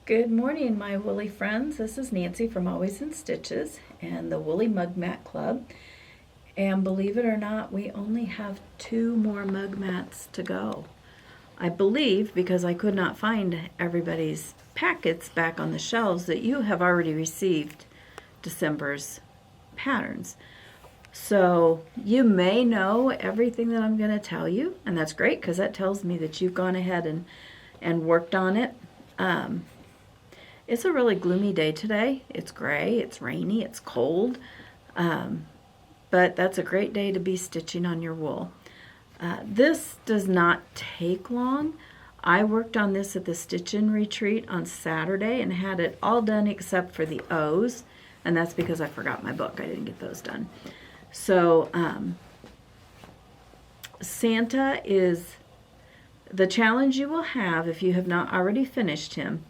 Good morning, my woolly friends. This is Nancy from Always in Stitches and the Woolly Mugmat Club. And believe it or not, we only have 2 more mugmats to go. I believe, because I could not find everybody's packets back on the shelves, that you have already received December's patterns. So you may know everything that I'm going to tell you, and that's great because that tells me that you've gone ahead and worked on it. It's a really gloomy day today. It's gray, it's rainy, it's cold, but that's a great day to be stitching on your wool. This does not take long. I worked on this at the Stitch-In Retreat on Saturday and had it all done except for the O's, and that's because I forgot my book. I didn't get those done. So Santa is the challenge you will have if you have not already finished him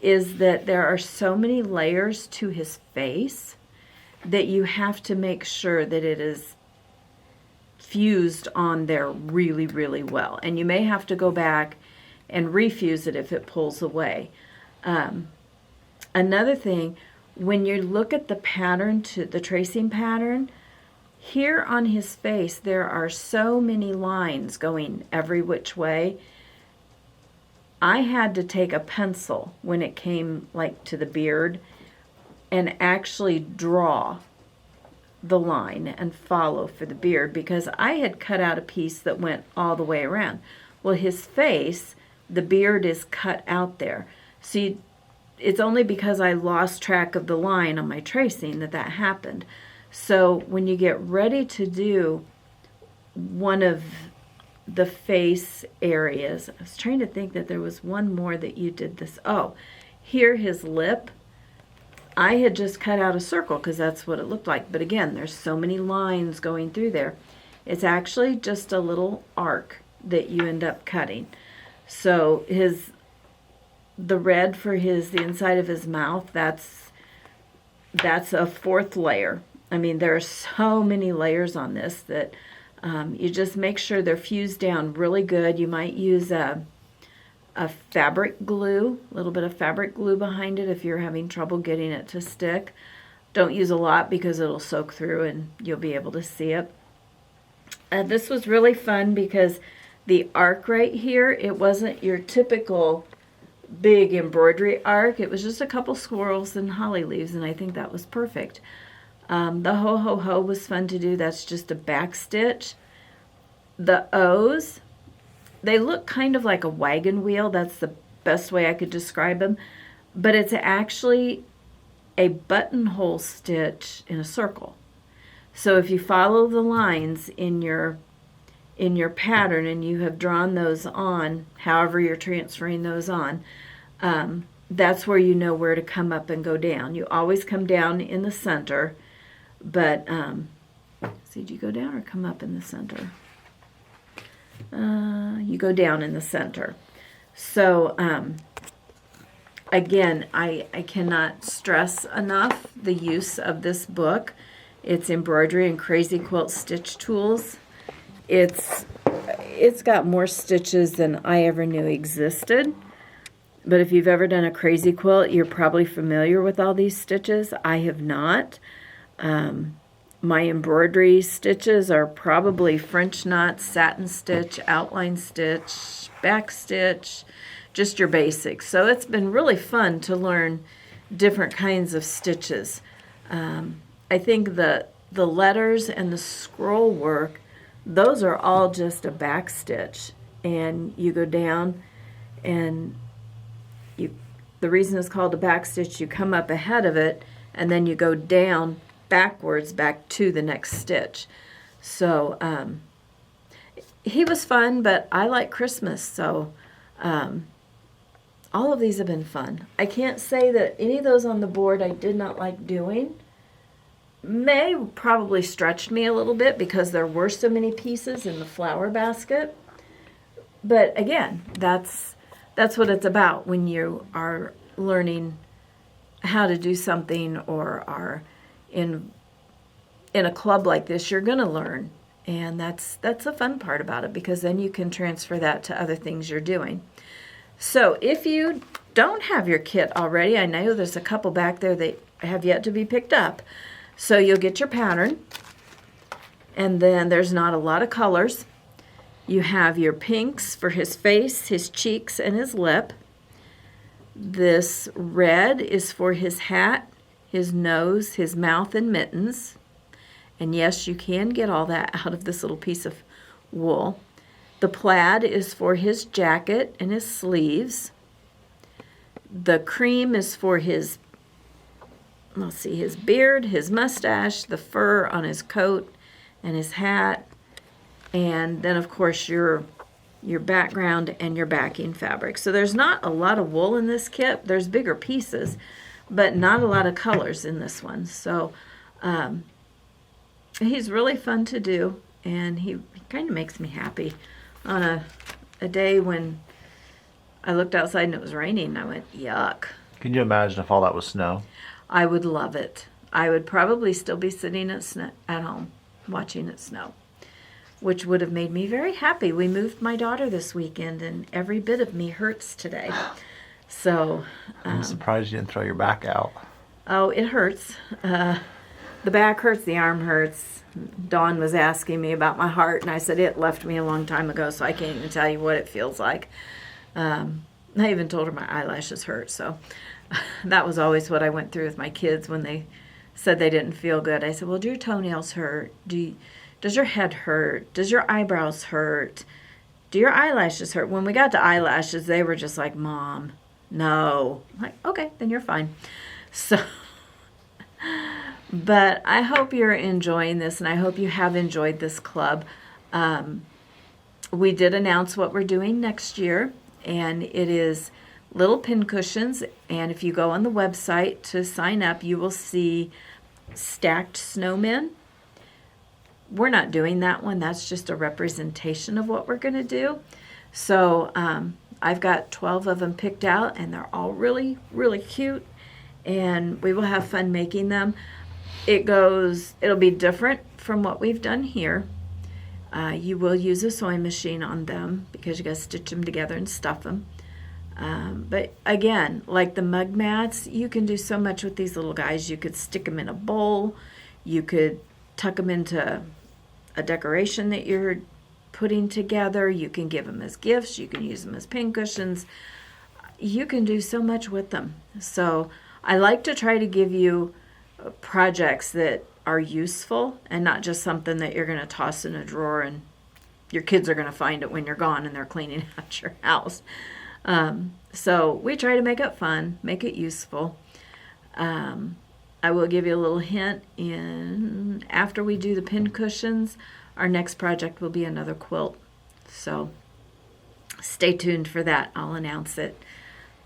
is that there are so many layers to his face that you have to make sure that it is fused on there really, really well. And you may have to go back and refuse it if it pulls away. Another thing, when you look at the pattern, to the tracing pattern, here on his face there are so many lines going every which way. I had to take a pencil when it came like to the beard and actually draw the line and follow for the beard because I had cut out a piece that went all the way around. Well, his face, the beard is cut out there. See, it's only because I lost track of the line on my tracing that happened. So when you get ready to do one of the face areas, I was trying to think that there was one more that you did this. Oh, here his lip. I had just cut out a circle because that's what it looked like. But again, there's so many lines going through there. It's actually just a little arc that you end up cutting. So the red for the inside of his mouth, that's a 4th layer. I mean, there are so many layers on this that you just make sure they're fused down really good. You might use a fabric glue, a little bit of fabric glue behind it if you're having trouble getting it to stick. Don't use a lot because it'll soak through and you'll be able to see it. This was really fun because the arc right here, it wasn't your typical big embroidery arc. It was just a couple squirrels and holly leaves, and I think that was perfect. The ho ho ho was fun to do. That's just a back stitch. The O's, they look kind of like a wagon wheel. That's the best way I could describe them. But it's actually a buttonhole stitch in a circle. So if you follow the lines in your pattern and you have drawn those on, however you're transferring those on, that's where you know where to come up and go down. You always come down in the center. But, see, did you go down or come up in the center? You go down in the center. So, again, I cannot stress enough the use of this book. It's embroidery and crazy quilt stitch tools. It's got more stitches than I ever knew existed. But if you've ever done a crazy quilt, you're probably familiar with all these stitches. I have not. My embroidery stitches are probably French knot, satin stitch, outline stitch, back stitch, just your basics. So it's been really fun to learn different kinds of stitches. I think the letters and the scroll work, those are all just a back stitch. And you go down and the reason it's called a back stitch, you come up ahead of it and then you go down backwards back to the next stitch. So he was fun, but I like Christmas, so all of these have been fun. I can't say that any of those on the board I did not like doing. May probably stretched me a little bit because there were so many pieces in the flower basket. But again, that's what it's about when you are learning how to do something or are in a club like this. You're going to learn, and that's the fun part about it because then you can transfer that to other things you're doing. So if you don't have your kit already, I know there's a couple back there that have yet to be picked up. So you'll get your pattern, and then there's not a lot of colors. You have your pinks for his face, his cheeks, and his lip. This red is for his hat, his nose, his mouth, and mittens. And yes, you can get all that out of this little piece of wool. The plaid is for his jacket and his sleeves. The cream is for his, let's see, his beard, his mustache, the fur on his coat and his hat. And then, of course, your background and your backing fabric. So there's not a lot of wool in this kit. There's bigger pieces, but not a lot of colors in this one. So he's really fun to do, and he kind of makes me happy. On a day when I looked outside and it was raining, and I went, yuck. Can you imagine if all that was snow? I would love it. I would probably still be sitting at home watching it snow, which would have made me very happy. We moved my daughter this weekend, and every bit of me hurts today. So I'm surprised you didn't throw your back out. Oh, it hurts. The back hurts, the arm hurts. Dawn was asking me about my heart, and I said it left me a long time ago, so I can't even tell you what it feels like. I even told her my eyelashes hurt, so that was always what I went through with my kids when they said they didn't feel good. I said, well, do your toenails hurt? Does your head hurt? Does your eyebrows hurt? Do your eyelashes hurt? When we got to eyelashes, they were just like, Mom, no. I'm like, okay, then you're fine. So, but I hope you're enjoying this, and I hope you have enjoyed this club. We did announce what we're doing next year, and it is little pin cushions. And if you go on the website to sign up, you will see stacked snowmen. We're not doing that one. That's just a representation of what we're going to do. So I've got 12 of them picked out, and they're all really, really cute, and we will have fun making them. It'll be different from what we've done here. You will use a sewing machine on them because you got to stitch them together and stuff them. But again, like the mug mats, you can do so much with these little guys. You could stick them in a bowl. You could tuck them into a decoration that you're putting together. You can give them as gifts. You can use them as pin cushions. You can do so much with them. So I like to try to give you projects that are useful and not just something that you're going to toss in a drawer and your kids are going to find it when you're gone and they're cleaning out your house. So we try to make it fun, make it useful. I will give you a little hint after we do the pin cushions, our next project will be another quilt. So stay tuned for that. I'll announce it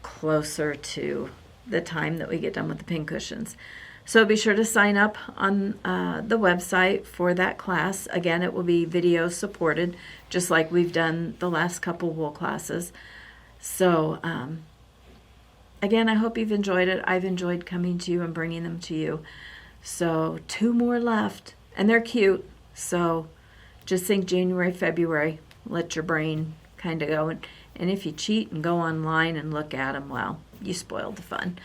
closer to the time that we get done with the pin cushions. So be sure to sign up on the website for that class. Again, it will be video supported, just like we've done the last couple wool classes. So again, I hope you've enjoyed it. I've enjoyed coming to you and bringing them to you. So 2 more left, and they're cute. So just think January, February. Let your brain kind of go. And if you cheat and go online and look at them, well, you spoiled the fun.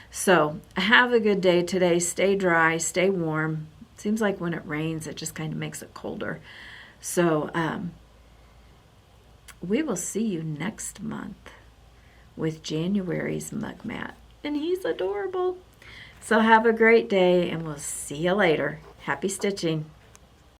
So have a good day today. Stay dry, stay warm. It seems like when it rains, it just kind of makes it colder. So we will see you next month with January's mugmat. And he's adorable. So have a great day, and we'll see you later. Happy stitching.